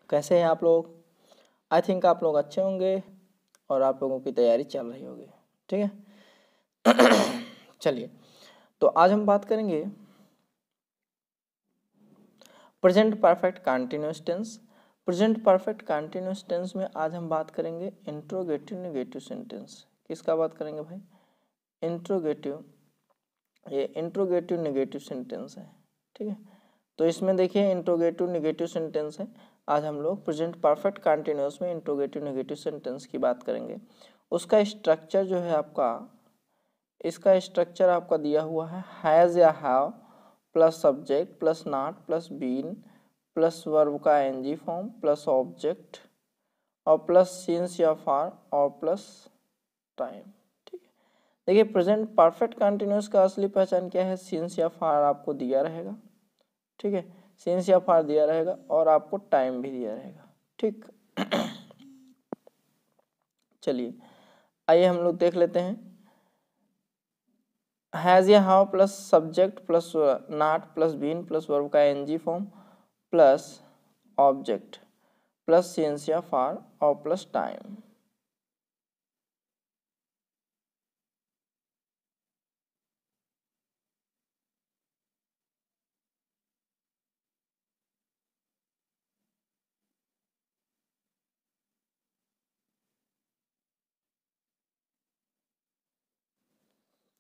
कैसे हैं आप लोग? आई थिंक आप लोग अच्छे होंगे और आप लोगों की तैयारी चल रही होगी। ठीक है। चलिए, तो आज हम बात करेंगे present perfect continuous tense. Present perfect continuous tense में आज हम बात करेंगे इंट्रोगेटिव नेगेटिव सेंटेंस। किसका बात करेंगे भाई? इंट्रोगेटिव, ये इंट्रोगेटिव नेगेटिव सेंटेंस है। ठीक है, तो इसमें देखिए इंट्रोगेटिव नेगेटिव सेंटेंस है। आज हम लोग प्रेजेंट परफेक्ट कंटिन्यूअस में इंट्रोगेटिव नेगेटिव सेंटेंस की बात करेंगे। उसका स्ट्रक्चर जो है आपका, इसका स्ट्रक्चर आपका दिया हुआ है हैज़ या have plus subject plus not plus been plus verb का एनजी फॉर्म प्लस ऑब्जेक्ट और प्लस सिंस या फॉर और प्लस टाइम। ठीक है, देखिए प्रेजेंट परफेक्ट कंटिन्यूअस का असली पहचान क्या है? सिंस या फॉर आपको दिया रहेगा। ठीक है, सिंस या फॉर दिया रहेगा और आपको टाइम भी दिया रहेगा। ठीक। चलिए आइए हम लोग देख लेते हैं। हैज़ या how plus subject plus not plus been plus verb का NG form plus object plus since या फॉर और प्लस टाइम।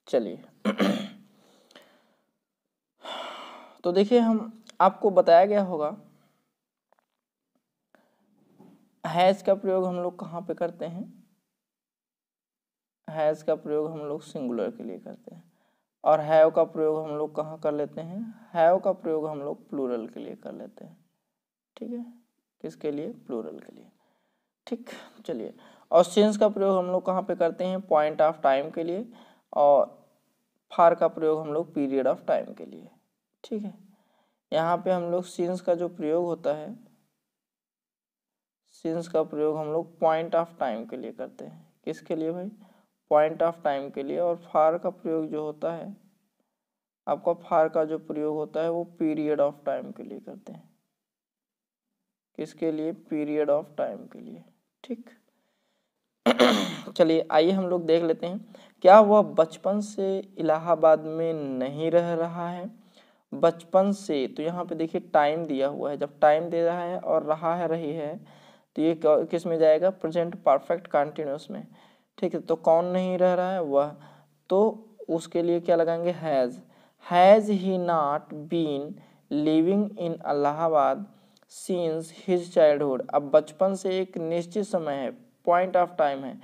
चलिए तो देखिए हम आपको बताया गया होगा हैज़ का प्रयोग हम लोग कहाँ पे करते हैं? हैज़ का प्रयोग हम लोग सिंगुलर के लिए करते हैं और हैव का प्रयोग हम लोग कहाँ कर लेते हैं? हैव का प्रयोग हम लोग प्लूरल के लिए कर लेते हैं। ठीक है, किसके लिए? प्लूरल के लिए। ठीक, चलिए, और सिंस का प्रयोग हम लोग कहाँ पे करते हैं? पॉइंट ऑफ टाइम के लिए, और फार का प्रयोग हम लोग पीरियड ऑफ टाइम के लिए। ठीक है, यहाँ पे हम लोग सिंस का जो प्रयोग होता है, सिंस का प्रयोग हम लोग पॉइंट ऑफ टाइम के लिए करते हैं। किसके लिए भाई? पॉइंट ऑफ टाइम के लिए। और फार का प्रयोग जो होता है आपका, फार का जो प्रयोग होता है वो पीरियड ऑफ टाइम के लिए करते हैं। किसके लिए? पीरियड ऑफ टाइम के लिए। ठीक। चलिए आइए हम लोग देख लेते हैं, क्या वह बचपन से इलाहाबाद में नहीं रह रहा है? बचपन से, तो यहाँ पे देखिए टाइम दिया हुआ है। जब टाइम दे रहा है और रहा है रही है तो ये किस में जाएगा? प्रेजेंट परफेक्ट कंटिन्यूअस में। ठीक है, तो कौन नहीं रह रहा है? वह। तो उसके लिए क्या लगाएंगे? Has he not been living in Allahabad since his childhood. अब बचपन से एक निश्चित समय है, पॉइंट ऑफ टाइम है।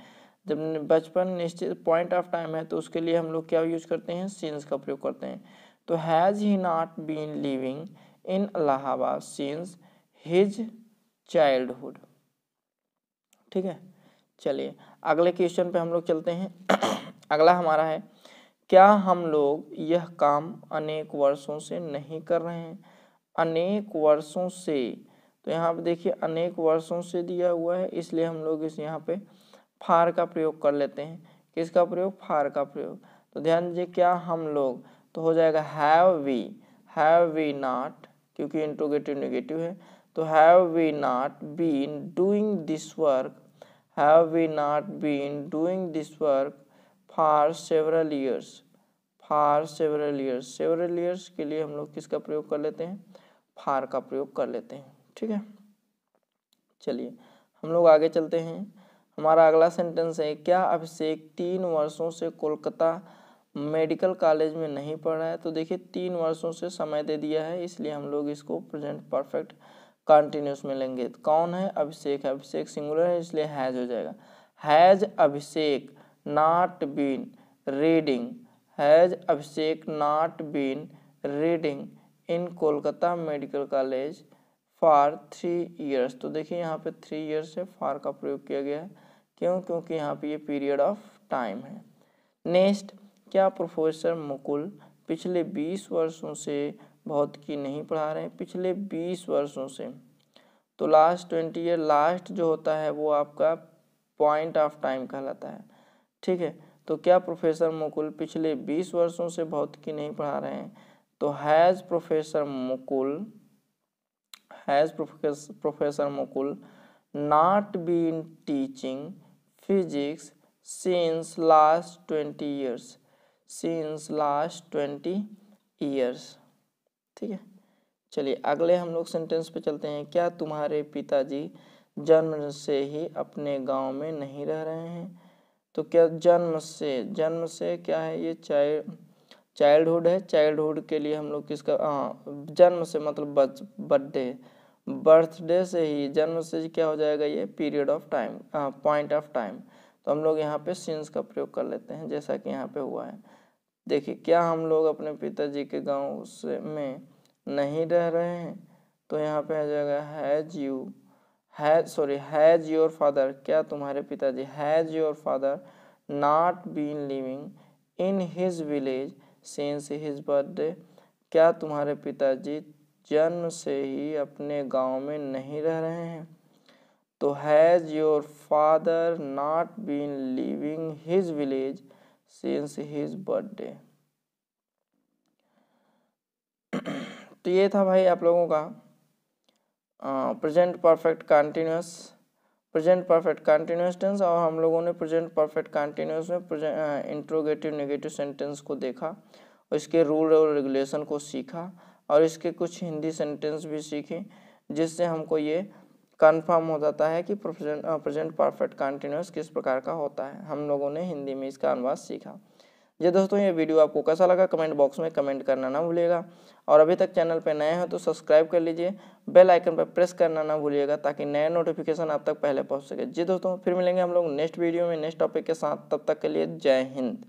जब बचपन निश्चित पॉइंट ऑफ टाइम है तो उसके लिए हम लोग क्या यूज करते हैं? सिंस का प्रयोग करते हैं। तो has he not been living in Allahabad since his childhood. ठीक है, चलिए अगले क्वेश्चन पे हम लोग चलते हैं। अगला हमारा है, क्या हम लोग यह काम अनेक वर्षों से नहीं कर रहे हैं? अनेक वर्षों से, तो यहाँ पे देखिए अनेक वर्षों से दिया हुआ है, इसलिए हम लोग इस यहाँ पे फार का प्रयोग कर लेते हैं। किसका प्रयोग? फार का प्रयोग। तो ध्यान दीजिए, क्या हम लोग, तो हो जाएगा हैव वी नॉट, क्योंकि इंट्रोगेटिव नेगेटिव है। तो have we not been doing this work, have we not been doing this work for several years. For several years, several years के लिए हम लोग किसका प्रयोग कर लेते हैं? फार का प्रयोग कर लेते हैं। ठीक है, चलिए हम लोग आगे चलते हैं। हमारा अगला सेंटेंस है, क्या अभिषेक 3 वर्षों से कोलकाता मेडिकल कॉलेज में नहीं पढ़ रहा है? तो देखिए 3 वर्षों से समय दे दिया है, इसलिए हम लोग इसको प्रेजेंट परफेक्ट कंटिन्यूस में लेंगे। कौन है? अभिषेक है। अभिषेक सिंगुलर है इसलिए हैज हो जाएगा। Has Abhishek not been reading, has Abhishek not been reading in Kolkata Medical College for 3 years. तो देखिए यहाँ पे 3 ईयर्स से फॉर का प्रयोग किया गया है। क्यों? क्योंकि यहाँ पे ये पीरियड ऑफ टाइम है। नेक्स्ट, क्या प्रोफेसर मुकुल पिछले 20 वर्षों से भौतिकी नहीं पढ़ा रहे हैं? पिछले 20 वर्षों से, तो लास्ट 20 ईयर, लास्ट जो होता है वो आपका पॉइंट ऑफ टाइम कहलाता है। ठीक है, तो क्या प्रोफेसर मुकुल पिछले 20 वर्षों से भौतिकी नहीं पढ़ा रहे हैं? तो has professor Mukul, has professor Mukul not been teaching physics since last 20 years, since last 20 years। ठीक है, चलिए अगले हम लोग सेंटेंस पे चलते हैं। क्या तुम्हारे पिताजी जन्म से ही अपने गांव में नहीं रह रहे हैं? तो क्या जन्म से क्या है, ये चाइल्डहुड है। चाइल्डहुड के लिए हम लोग किसका, जन्म से मतलब बर्थडे से ही, जन्म से क्या हो जाएगा, ये period of time, point of time. तो हम लोग यहाँ पे सिंस का प्रयोग कर लेते हैं, जैसा कि यहाँ पे हुआ है। देखिए, क्या हम लोग अपने पिताजी के गांव से में नहीं रह रहे हैं? तो यहाँ पे आ जाएगा हैज़ योर फादर, क्या तुम्हारे पिताजी, has your father not been living in his village since his birthday, क्या तुम्हारे पिताजी जन्म से ही अपने गांव में नहीं रह रहे हैं? तो has your father not been living his village since his birthday. तो ये था भाई आप लोगों का प्रेजेंट परफेक्ट कंटिन्यूअस टेंस, और हम लोगों ने प्रेजेंट परफेक्ट कंटिन्यूअस में इंट्रोगेटिव नेगेटिव सेंटेंस को देखा और इसके रूल और रेगुलेशन को सीखा, और इसके कुछ हिंदी सेंटेंस भी सीखे, जिससे हमको ये कंफर्म हो जाता है कि प्रेजेंट परफेक्ट कंटिन्यूअस किस प्रकार का होता है। हम लोगों ने हिंदी में इसका अनुवाद सीखा। जी दोस्तों, ये वीडियो आपको कैसा लगा कमेंट बॉक्स में कमेंट करना ना भूलिएगा, और अभी तक चैनल पे नए हैं तो सब्सक्राइब कर लीजिए, बेल आइकन पर प्रेस करना ना भूलिएगा ताकि नए नोटिफिकेशन आप तक पहले पहुंच सके। जी दोस्तों, फिर मिलेंगे हम लोग नेक्स्ट वीडियो में नेक्स्ट टॉपिक के साथ, तब तक के लिए जय हिंद।